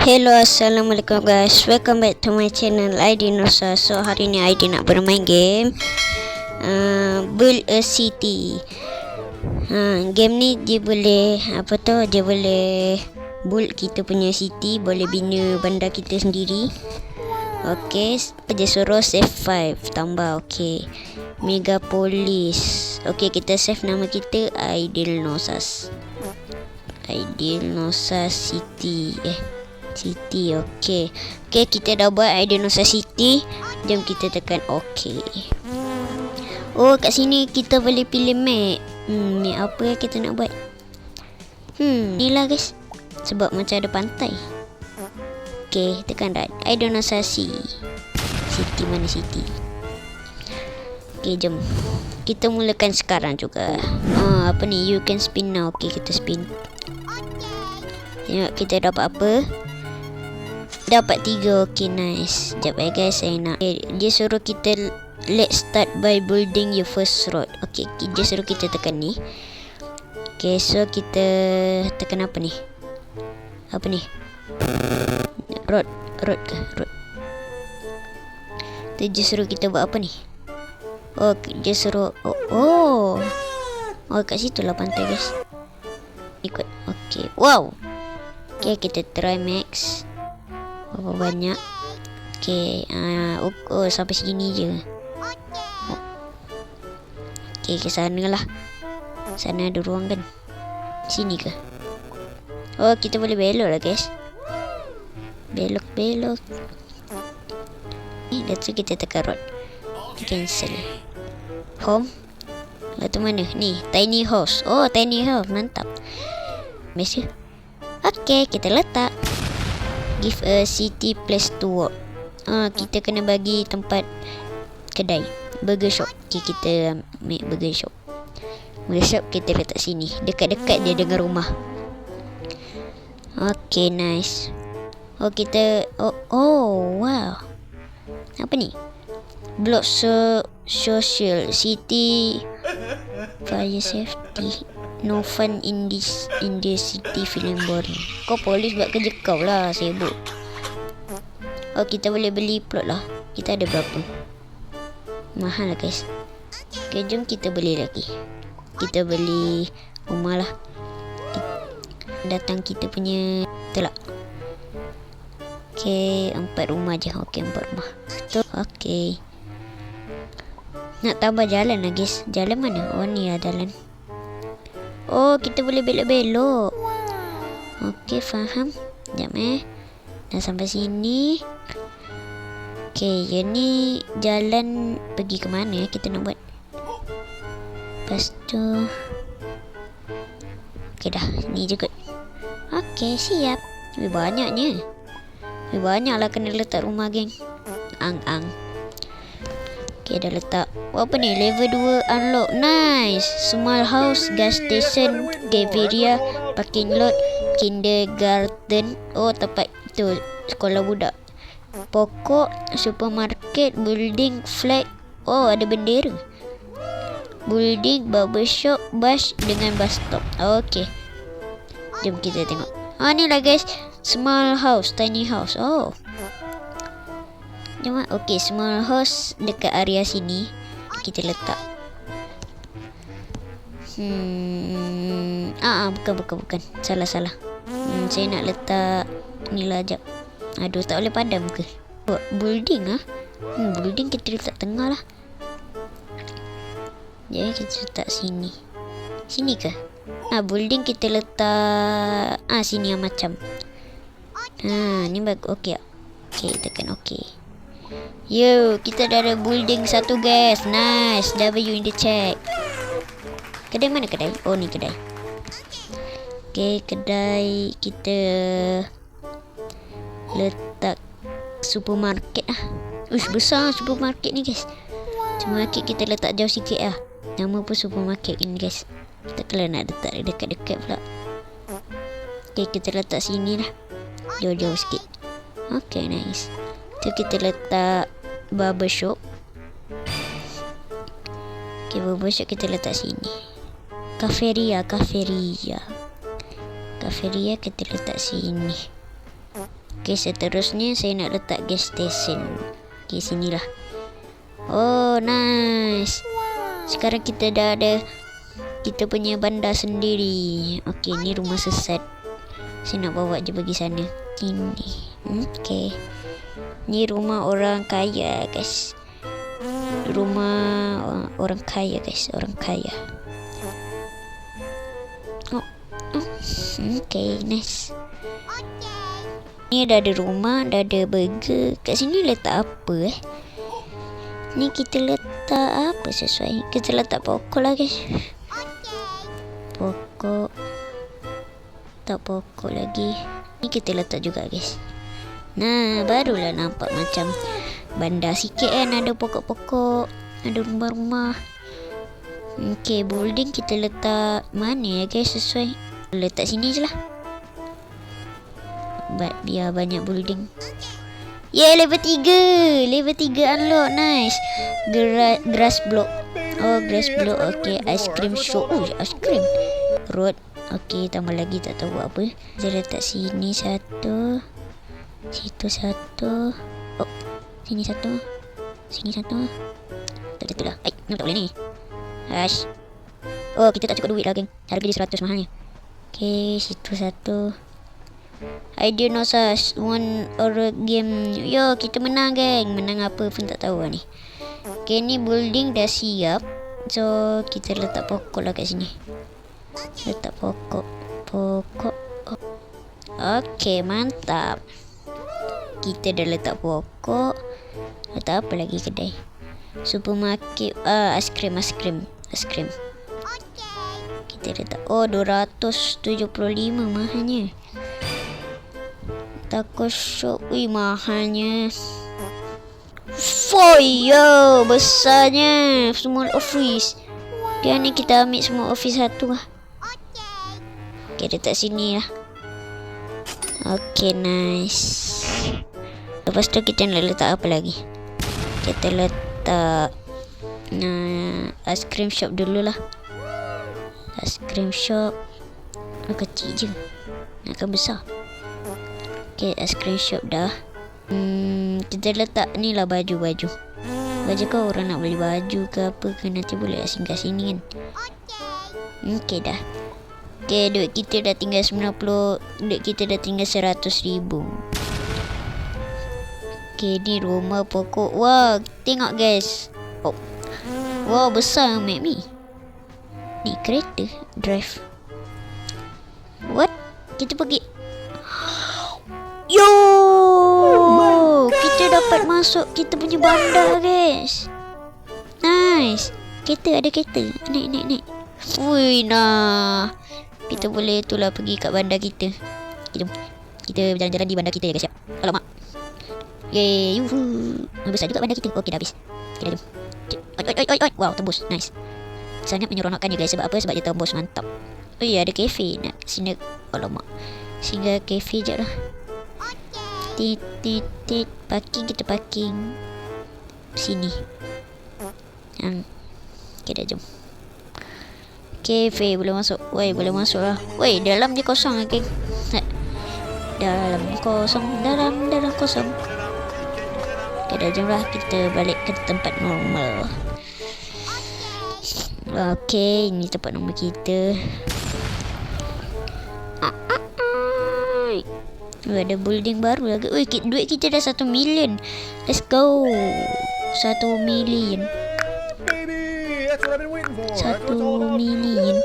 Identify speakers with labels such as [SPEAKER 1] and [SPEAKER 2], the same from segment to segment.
[SPEAKER 1] Hello, assalamualaikum guys. Welcome back to my channel iDinosaur. So hari ni ID nak bermain game Build a City. Game ni dia boleh dia boleh build kita punya city, boleh bina bandar kita sendiri. Okay, dia suruh save 5 tambah. Okay, Megapolis. Okay, kita save nama kita iDinosaur City. City, okay. Okay, kita dah buat iDinosaur City. Jom kita tekan okay. Oh, kat sini kita boleh pilih map. Map apa yang kita nak buat? Ni lah guys. Sebab macam ada pantai. Okay, tekan dah iDinosaur City mana City? Okay, jom. Kita mulakan sekarang juga. Apa ni? You can spin now. Okay, kita spin. Tengok kita dapat apa? Dapat 3. Okay, nice. Sekejap guys, saya nak. Okay, dia suruh kita let's start by building your first road. Okay, dia suruh kita tekan ni. Okay, so kita tekan apa ni? Apa ni? Road ke? Road. Dia suruh kita buat apa ni? Oh, dia suruh Oh, kat situ lah pantai guys. Ikut. Okay, wow. Okay, kita try max. Berapa banyak? Okay, sampai sini je. Okay, ke sana lah. Sana ada ruang kan? Sini ke? Oh, kita boleh belok lah guys. Belok. Dah tu kita tekan road. Cancel. Home. Lepas tu mana? Ni, tiny house. Oh, tiny house. Mantap. Mesej. Okay, kita letak. Give a city place to work. Kita kena bagi tempat kedai. Burger shop. Okay, kita make burger shop. Burger shop kita letak sini. Dekat-dekat dia dengan rumah. Okay, nice. Oh, kita wow. Apa ni? Block social city fire safety. No fun in the city feeling boring. Kau polis buat kerja kau lah, sibuk. Oh, kita boleh beli plot lah. Kita ada berapa? Mahal lah guys. Okay, jom kita beli lagi. Kita beli rumah lah. Datang kita punya telak. Okay, 4 rumah je. Okay, 4 rumah. Okay. Nak tambah jalan lah guys. Jalan mana? Oh, ni lah jalan. Oh, kita boleh belok-belok. Okay, faham. Sekejap dah sampai sini. Okay, yang ni jalan pergi ke mana kita nak buat? Lepas tu okay dah, ni je kot. Okay, siap. Lebih banyaknya. Lebih banyak lah kena letak rumah geng. Ang. Okay, dah letak. Apa ni? Level 2 unlock. Nice. Small house, gas station, cafeteria, parking lot, kindergarten. Oh, tempat tu sekolah budak. Pokok, supermarket, building, flag. Oh, ada bendera. Building, barbershop, bus dengan bus stop. Okay, jom kita tengok. Ni lah guys. Small house, tiny house. Oh, jom. Okay, small house dekat area sini. Kita letak. Bukan. Salah. Saya nak letak ni lah jap. Aduh, tak boleh padam ke? Building building kita letak tengah lah. Jadi kita letak sini. Sini ke? Building kita letak sini yang macam. Ni bagus. Okay. Okay, tekan okay. Yo, kita dah ada building satu guys. Nice. W in the chat. Kedai mana kedai? Oh, ni kedai. Okay, kedai kita letak supermarket lah. Uish, besar supermarket ni guys. Supermarket kita letak jauh sikit lah. Nama pun supermarket ni guys. Kita kalau nak letak dekat-dekat pula. Okay, kita letak sini lah. Jauh-jauh sikit. Okay, nice. Tu kita letak barbershop. Okay, barbershop kita letak sini. Cafeteria kita letak sini. Okay, seterusnya saya nak letak gas station. Okay, sinilah. Oh, nice. Sekarang kita dah ada kita punya bandar sendiri. Okay, ni rumah sesat. Saya nak bawa je pergi sana. Sini. Okay. Ni rumah orang kaya, guys. Rumah orang kaya, guys. Orang kaya. Okay, nice. Ni dah ada rumah, dah ada burger. Kat sini letak apa Ni kita letak apa sesuai? Kita letak pokok lah, guys. Pokok. Tak pokok lagi. Ni kita letak juga, guys. Nah, barulah nampak macam bandar sikit kan. Ada pokok-pokok, ada rumah-rumah. Okay, building kita letak mana ya, guys? Sesuai. Letak sini je lah. Biar banyak building. Yeah, level 3. Level 3 unlock. Nice. Grass block. Oh, grass block. Okay, ice cream shop. Oh, ice cream. Road. Okay, tambah lagi tak tahu buat apa. Saya letak sini satu. Situ satu. Oh, sini satu. Sini satu. Tak lah. Ni tak boleh ni. Ash. Oh, kita tak cukup duit lah, geng. Harga dia 100 mahalnya. Okay, situ satu. I don't know sas. One or game. Yo, kita menang, geng. Menang apa pun tak tahu lah ni. Okay, ni building dah siap. So, kita letak pokok lah kat sini. Letak pokok. Pokok. Okay, mantap. Kita dah letak pokok. Letak apa lagi kedai? Supermarket. Ice cream. Kita letak. Oh, 275 mahalnya. Taco shop. Wih, mahalnya. Yo, besarnya. Semua office. Okay, ni kita ambil semua office satu lah. Okay, letak sini lah. Okay, nice. Lepas tu kita nak letak apa lagi? Kita letak ice cream shop dulu lah. Ice cream shop. Kecil je. Nakkan besar. Okay, ice cream shop dah. Kita letak ni lah baju-baju. Baju kau orang nak beli baju ke apa ke, nanti boleh singgah sini kan. Okay dah. Okay, duit kita dah tinggal 90. Duit kita dah tinggal 100,000. Okay, ni rumah pokok. Wah, tengok guys. Oh, wow, besar make me. Ni kereta drive. What? Kita pergi. Yo, kita dapat masuk kita punya bandar, guys. Nice. Kereta, ada kereta. Naik. Wui, nah. Kita boleh itulah pergi kat bandar kita. Kita berjalan-jalan di bandar kita ya, guys ya. Alamak. Yeay, yuhu. Besar juga bandar kita. Okey, dah habis. Okay, dah jom. Oi. Wow, tembus. Nice. Sangat menyeronokkan ya, guys. Sebab apa? Sebab dia tembus. Mantap. Oh ya, ada kafe. Nak sini. Alamak. Singgah kafe je lah. Tit. Parking, kita parking sini. Okay, dah jom. Kafe boleh masuk. Woi, boleh masuk lah. Woi, dalam je kosong, okay. Dalam kosong. Okay, dah jom lah. Kita balik ke tempat normal. Okay, ini tempat normal kita. Ada building baru lagi. Wih, duit kita dah 1 million. Let's go. 1 million. 1 million.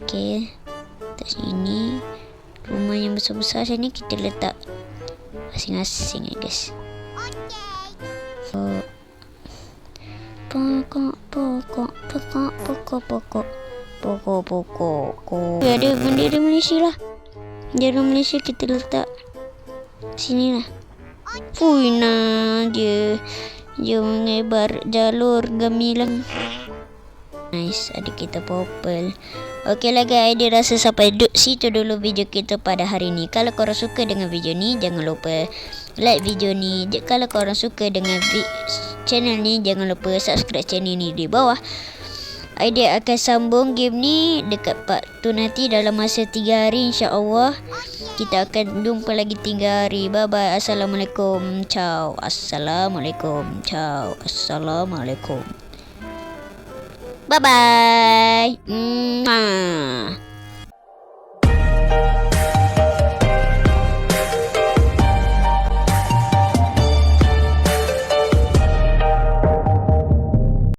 [SPEAKER 1] Okay, kat sini rumah yang besar-besar sini kita letak asing-asing ya, guys. Pokok. Ada bendera Malaysia lah. Bendera Malaysia kita letak sini lah. Fui, nah dia mengebar jalur gemilang. Nice, ada kita purple. Okey lah guys, dia rasa sampai situ dulu video kita pada hari ni. Kalau korang suka dengan video ni, jangan lupa like video ni. Kalau korang suka dengan channel ni, jangan lupa subscribe channel ni di bawah. Aidil akan sambung game ni dekat part tu nanti dalam masa 3 hari, insya-Allah. Kita akan jumpa lagi 3 hari. Bye bye. Assalamualaikum. Ciao. Assalamualaikum. Ciao. Assalamualaikum. Bye bye. Mwah.